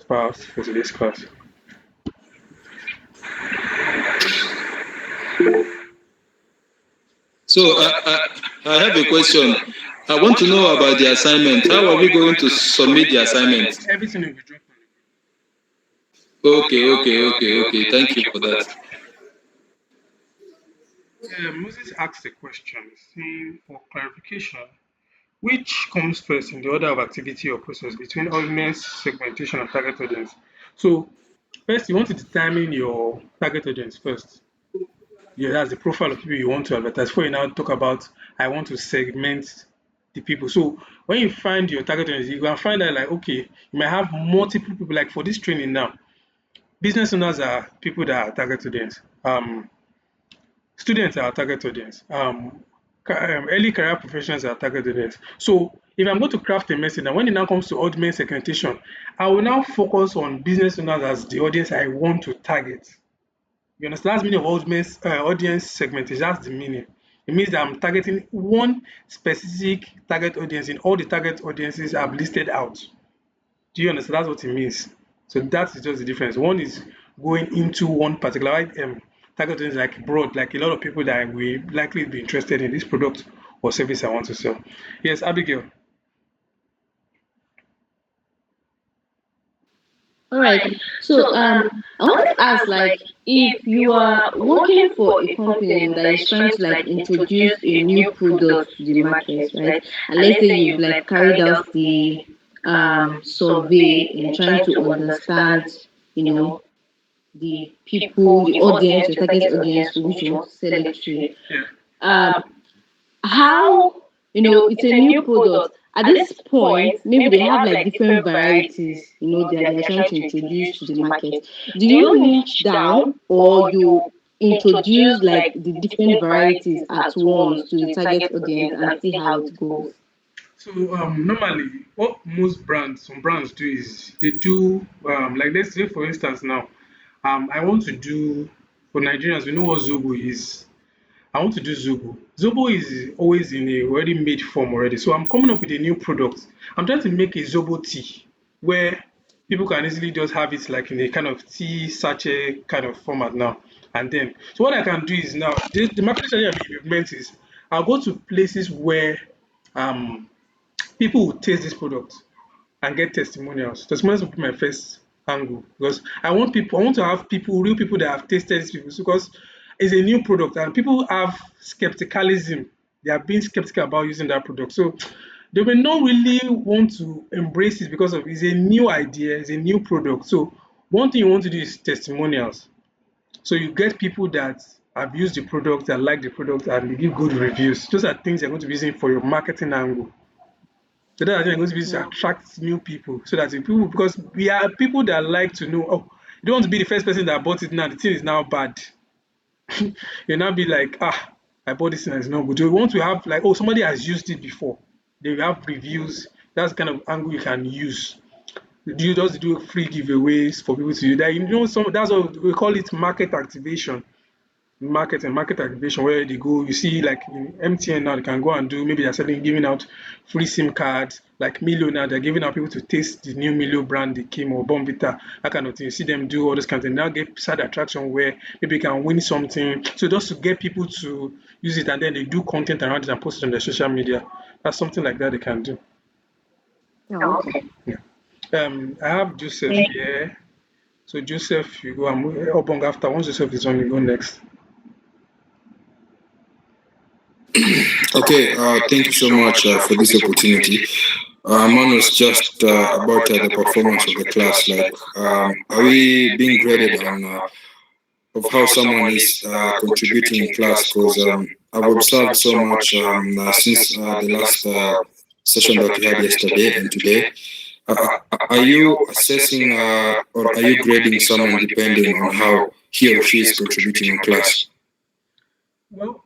about for today's class. So I have a question. I want to know about the assignment. How are we going to submit the assignment? Everything will be dropped. Okay. Thank you for that. Moses asked a question saying, for clarification, which comes first in the order of activity or process between audience segmentation and target audience? So, first, you want to determine your target audience first. Yeah, that's the profile of people you want to advertise. Before you now talk about, I want to segment the people. So, when you find your target audience, you can find out like, okay, you might have multiple people. Like for this training now, business owners are people that are target audience. Students are our target audience. Early career professionals are our target audience. So if I'm going to craft a message, now when it now comes to audience segmentation, I will now focus on business owners as the audience I want to target. You understand? That's the meaning of audience segmentation. That's the meaning. It means that I'm targeting one specific target audience in all the target audiences I've listed out. Do you understand? That's what it means. So that is just the difference. One is going into one particular. target audience like broad, like a lot of people that will likely be interested in this product or service I want to sell. Yes, Abigail. All right. So I wanted to ask, like, if you are working for a company that is trying to like introduce a new product to the market, right? And let's say you've like carried out the survey in trying to understand, you know, the people, the audience, your target audience for which you want to sell it to. Yeah. Um, how, it's a new product at this point, maybe they have like different varieties, they are trying to introduce to the market. Do you niche down, or you introduce like the different varieties at once to the target audience and see how it goes? So normally, what most brands, some brands do is they do like let's say for instance now, I want to do for Nigerians. We know what Zobo is. I want to do Zobo. Zobo is always in a already made form already. So I'm coming up with a new product. I'm trying to make a Zobo tea where people can easily just have it like in a kind of tea sachet kind of format now. And then, so what I can do is now, the marketing strategy I'm implement is I'll go to places where um, people will taste this product and get testimonials. Testimonials will be my first angle because I want to have people, real people that have tasted these people because it's a new product and people have skepticalism. They are being skeptical about using that product. So they will not really want to embrace it because of it's a new idea, it's a new product. So one thing you want to do is testimonials. So you get people that have used the product, that like the product, and they give good reviews. Those are things you're going to be using for your marketing angle. So that are going to be to attract new people so that the people because we are people that like to know, oh, you don't want to be the first person that bought it now, the thing is now bad. You'll not be like, ah, I bought this and it's not good. You want to have like, oh, somebody has used it before. They will have reviews. That's the kind of angle you can use. Do you just do free giveaways for people to do that? Some that's what we call it market activation. Market activation where they go, you see like in MTN now they can go and do maybe they're selling giving out free SIM cards like Milo now they're giving out people to taste the new Milo brand they came or Bombita, that kind of thing. You see them do all this kind of thing. Now get side attraction where maybe you can win something. So just to get people to use it and then they do content around it and post it on their social media. That's something like that they can do. Oh, okay. Yeah. I have Joseph here. So Joseph, you go and Obong after. Once Joseph is on, you go next. Okay, thank you so much for this opportunity. Mine was just about the performance of the class. Like, are we being graded on of how someone is contributing in class? Because I've observed so much since the last session that we had yesterday and today. Are you assessing or are you grading someone depending on how he or she is contributing in class? Well,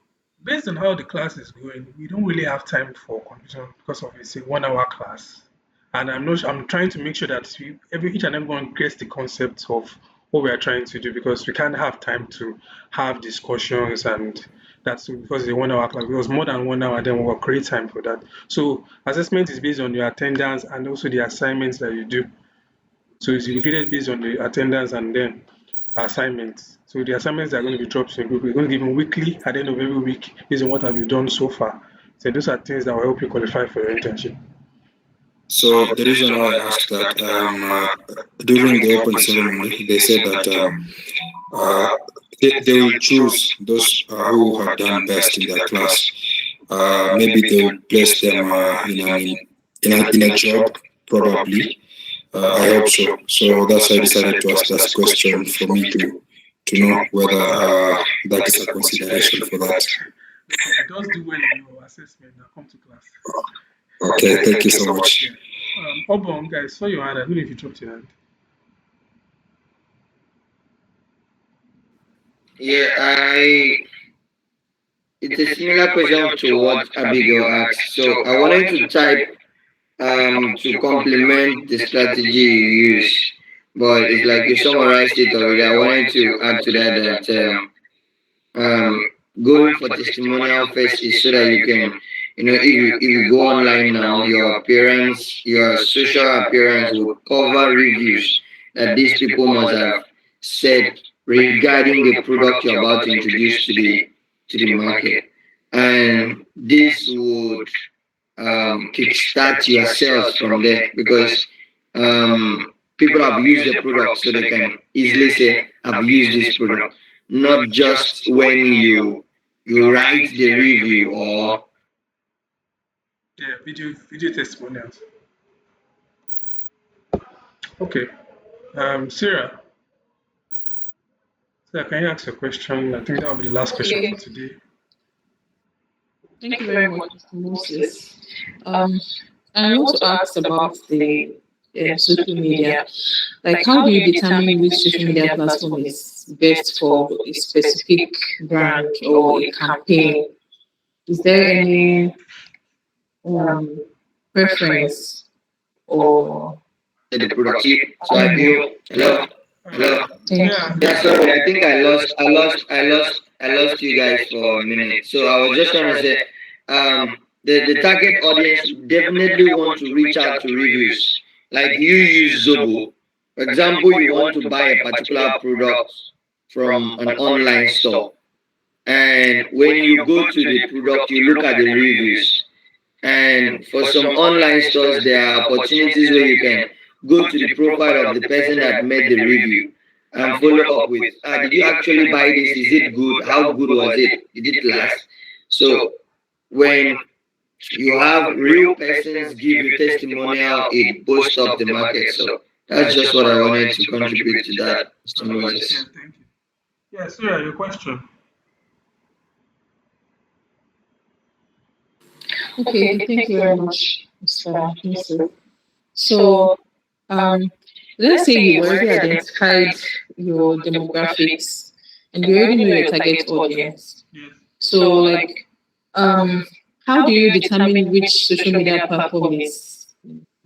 based on how the class is going, we don't really have time for confusion because of it's a 1 hour class. And I'm trying to make sure that each and everyone gets the concept of what we are trying to do because we can't have time to have discussions and that's because it's a 1 hour class. It was more than 1 hour, then we'll create time for that. So assessment is based on your attendance and also the assignments that you do. So it's graded based on the attendance and then assignments. So the assignments are going to be dropped in a group. We're going to give them weekly at the end of every week based on what have you done so far. So those are things that will help you qualify for your internship. So the reason why I asked that during the open ceremony, they said that uh, they will choose those who had done best in their class. Maybe they will place them in a job, probably. I hope so. So that's why I decided to ask that question for me to know whether that is a consideration for that. Just do well in your assessment and come to class. Okay, thank you so much. Obong, guys, saw your hand. I don't know if you dropped your hand. Yeah, it's a similar question to what Abigail asked. So I wanted to type to complement the strategy you use, but it's like you summarized it already. I wanted to add to that going for testimonial first is so that you can, if you go online now, your appearance, your social appearance will cover reviews that these people must have said regarding the product you're about to introduce to the market, and this would kickstart your sales from there because people have used the product, so they can easily say, "I've used this product," not just when you write the review or video testimonials. Okay. Sarah, can you ask a question? I think that will be the last question for today. Thank you very much, Mr. Moses. I want to ask about the social media. Like, how do you determine which social media platform is best for a specific brand or a campaign? Is there any preference or the product? So I feel hello. Yeah, sorry, I think I lost you guys for a minute. So I was just trying to say, the target audience definitely want to reach out to reviews. Like you use Zobo, for example, you want to buy a particular product from an online store, and when you go to the product, you look at the reviews. And for some online stores, there are opportunities where you can go to the profile of the person that made the review and follow up with, did you actually buy this? Is it good? How good was it? Did it last? So when you have real persons give you testimonial, it boosts up the market. So that's just what I wanted to contribute to that, Mr. Moses. Yeah, thank you. Yeah, Sarah, your question. okay, thank you very much, Mr. Yusuf. So, let's say you've already identified your demographics and you already know your target audience. So, like, how do you determine which social media platform is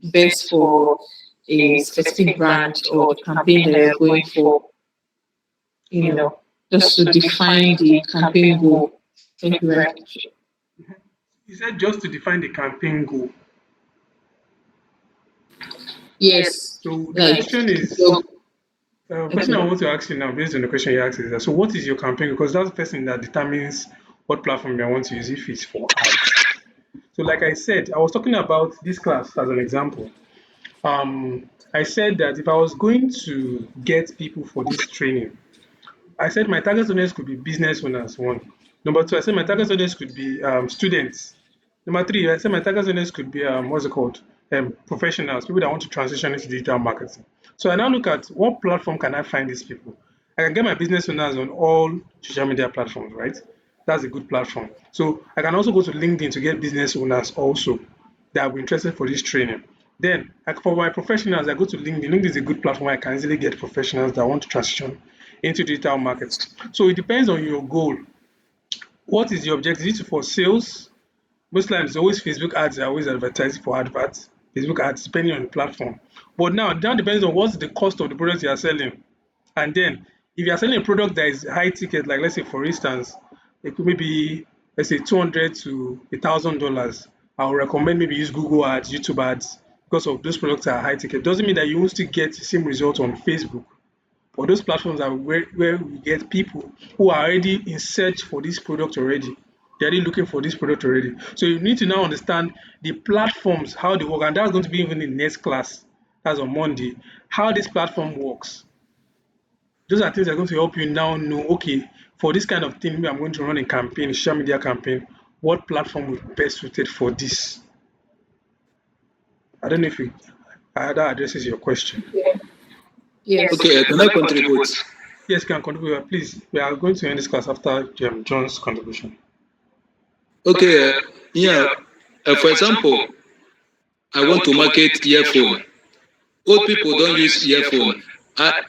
best for a specific brand or campaign that you're going for? You know, just to define the campaign goal. Thank you very much. You said just to define the campaign goal. Yes. So the question is, question I want to ask you now, based on the question you asked, is that, so what is your campaign? Because that's the first thing that determines what platform you want to use, if it's for ads. So like I said, I was talking about this class as an example. I said that if I was going to get people for this training, I said my target audience could be business owners, one. Number two, I said my target audience could be students. Number three, I said my target audience could be, what's it called? Professionals, people that want to transition into digital marketing. So I now look at what platform can I find these people? I can get my business owners on all social media platforms, right? That's a good platform. So I can also go to LinkedIn to get business owners also that will be interested for this training. Then, like for my professionals, I go to LinkedIn. LinkedIn is a good platform where I can easily get professionals that want to transition into digital marketing. So it depends on your goal. What is your objective? Is it for sales? Most times, always Facebook ads are always advertising for adverts. Facebook ads, depending on the platform. But now, that depends on what's the cost of the product you are selling. And then, if you are selling a product that is high ticket, like let's say, for instance, it could maybe, let's say, $200 to $1,000. I would recommend maybe use Google ads, YouTube ads, because of those products are high ticket. Doesn't mean that you won't still get the same result on Facebook. But those platforms are where we get people who are already in search for this product already. They're already looking for this product already. So you need to now understand the platforms, how they work. And that's going to be even in the next class. That's on Monday. How this platform works. Those are things that are going to help you now know, okay, for this kind of thing, maybe I'm going to run a campaign, a social media campaign. What platform will be best suited for this? I don't know if that addresses your question. Yes. Okay, can I contribute? Yes, can contribute. Please, we are going to end this class after John's contribution. Okay, for example, I want to market earphone. Old people don't use earphone. I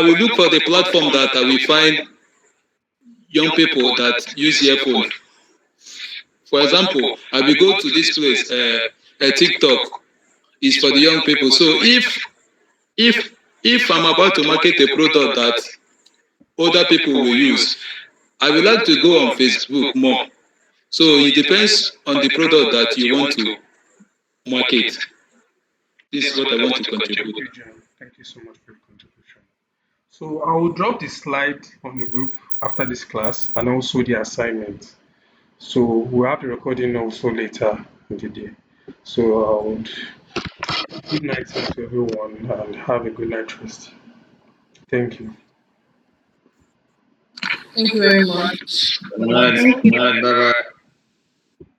will look for the platform that I will find young people that use earphone. For example, I will go to this place, TikTok is for the young people. So if I'm about to market a product that older people will use, I would like to go on Facebook more. So it depends on the product that you want to market. This is what I want to contribute. Thank you so much for your contribution. So I will drop the slide on the group after this class and also the assignment. So we'll have the recording also later in the day. So I would good night to everyone and have a good night rest. Thank you. Thank you very much. All right. All right. Bye bye.